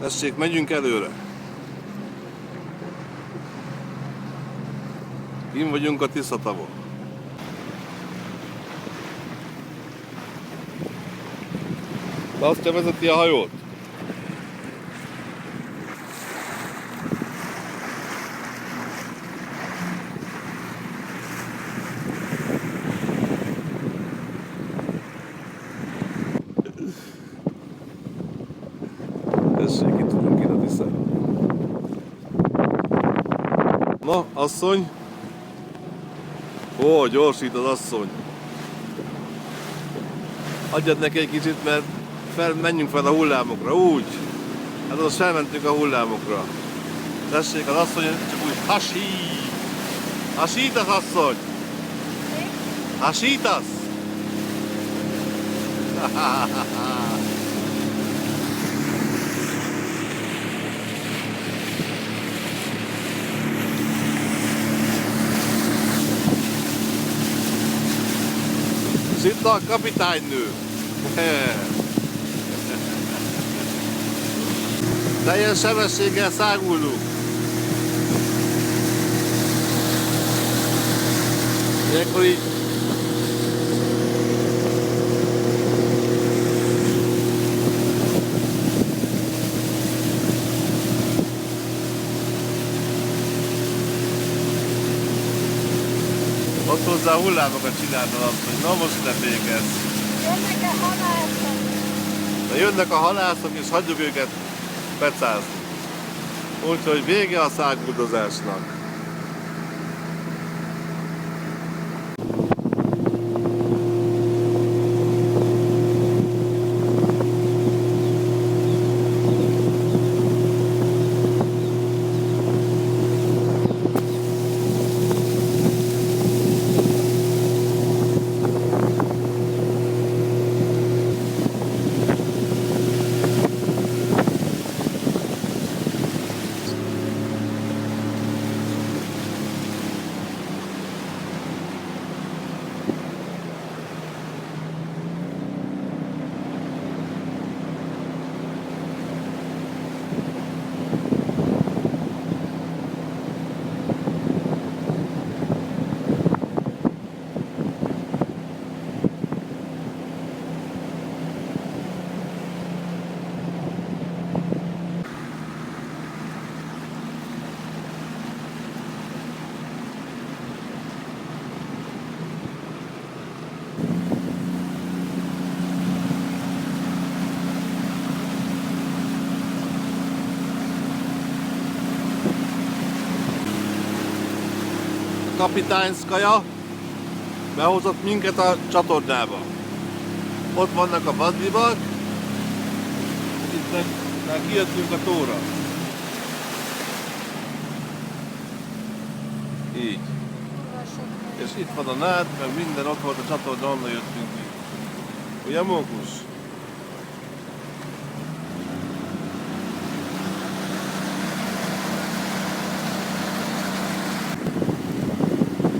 Tessék, megyünk előre. Kint vagyunk a Tisza-tavon. De azt vezeti a hajót? Tessék, itt vagyunk itt a Tiszán. Na, asszony? Ó, gyorsít az asszony. Adjad neki egy kicsit, mert menjünk fel a hullámokra, úgy. Hát most felmentünk a hullámokra. Tessék, az asszony csak úgy hasít. Hasítasz, asszony? Hasítasz? És itt a kapitánynő. Teljes sebességgel száguldunk. Ilyenkor így ott hozzá a hullámokat csináltad azt, hogy na most ne fékezz. Jönnek a halászok. De jönnek a halászok és hagyjuk őket pecázni. Úgyhogy vége a száguldozásnak. Kapitányszkaja behozott minket a csatornába. Ott vannak a vadlibak, itt meg kijöttünk a tóra. Így. És itt van a nád, meg minden ott volt a csatorna, onnan jöttünk ki. Ugye, Mókus?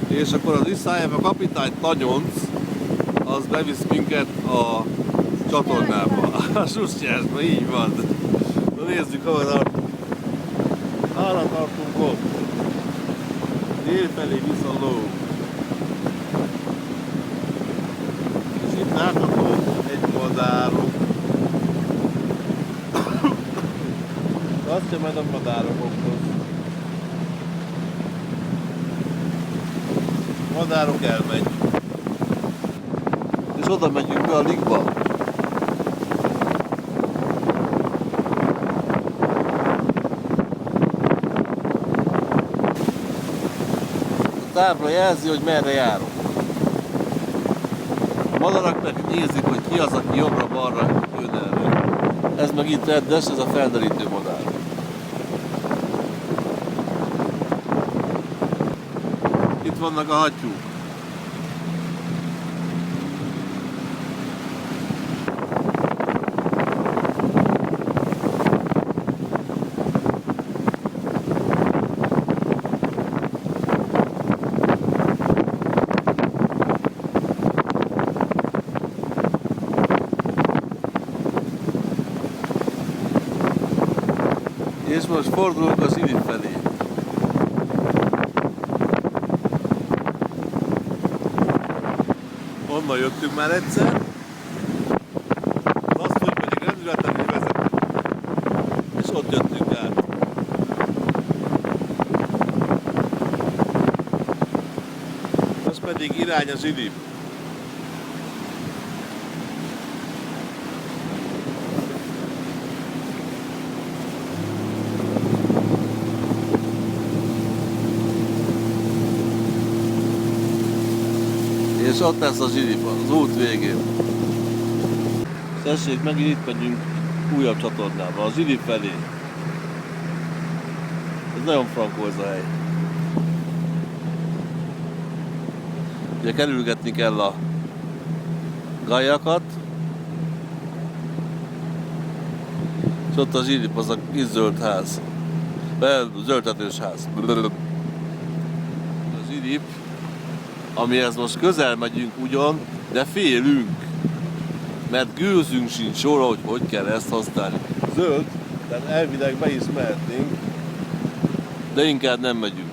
És akkor az Iszályába kapitány Tanyonc, az bevisz minket a csatornába, a Sustyásba, így van. Na nézzük, hol tartunk. Arra tartunk ott. Dél felé visz a ló. És itt látható egy madárok. Azt sem majd a madárokhoz. Madárok elmegy. És oda megyünk be a ligba. A tábla jelzi, hogy merre járunk. A madarak meg nézik, hogy ki az, aki jobbra-balra jön elő. Ez meg itt reddes, ez a felderítő madár. Itt vannak a hattyúk. És most fordulunk az Zsilip felé. Onnan jöttünk már egyszer. Azt, hogy pedig rendületlenül vezetett. És ott jöttünk át. Most pedig irány a Zsilip. És ott lesz a Zsilip az út végén. Tessék, megint itt megyünk újabb csatornába, a Zsilip felé. Ez nagyon frankó ez a hely. Ugye kerülgetni kell a gályákat. És ott a Zsilip, az a kis zöld ház. Zöldetős ház. A Zsilip, amihez most közel megyünk ugyan, de félünk. Mert gőzünk sincs róla, hogy kell ezt használni. Zöld, tehát elvileg be is mehetnénk, de inkább nem megyünk.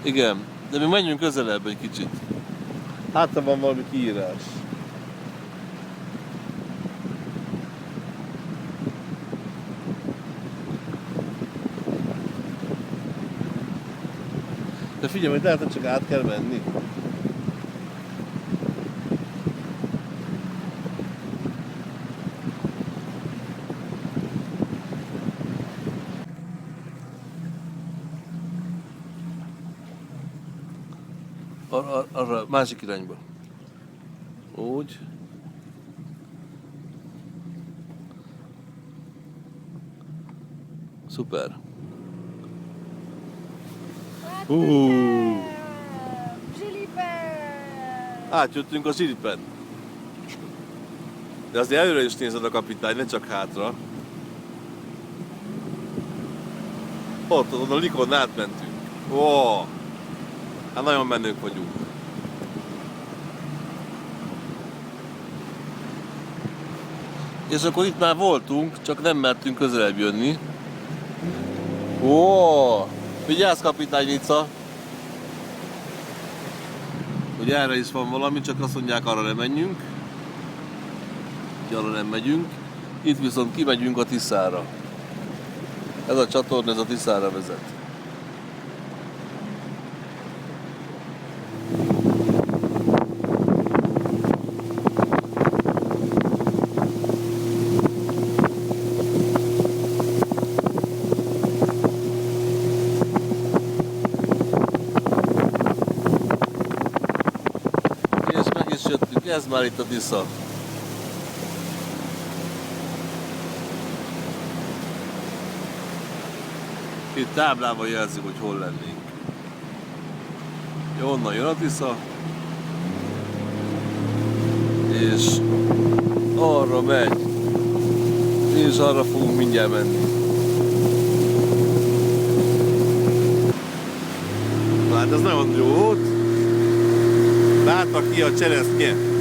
Igen, de mi menjünk közelebb egy kicsit. Hát, ha van valami kiírás. De figyelj, hogy lehet, hogy csak át kell menni. Arra másik irányba. Úgy. Szuper. Átjöttünk a Zsilipen. De azért előre is nézed a kapitány, ne csak hátra. Ott a Likon átmentünk. Ó, hát nagyon menők vagyunk. És akkor itt már voltunk, csak nem mertünk közelebb jönni. Ó, vigyázz kapitány Vica! Hogy erre is van valami, csak azt mondják, arra nem menjünk. Arra nem megyünk. Itt viszont kimegyünk a Tiszára. Ez a csatorna, ez a Tiszára vezet. Ez már itt a Tisza. Itt táblában jelzik, hogy hol lennénk. Jó, onnan jön a Tisza. És arra megy. És arra fogunk mindjárt menni. Hát ez nagyon jó volt. Láttak ki a cseresztje.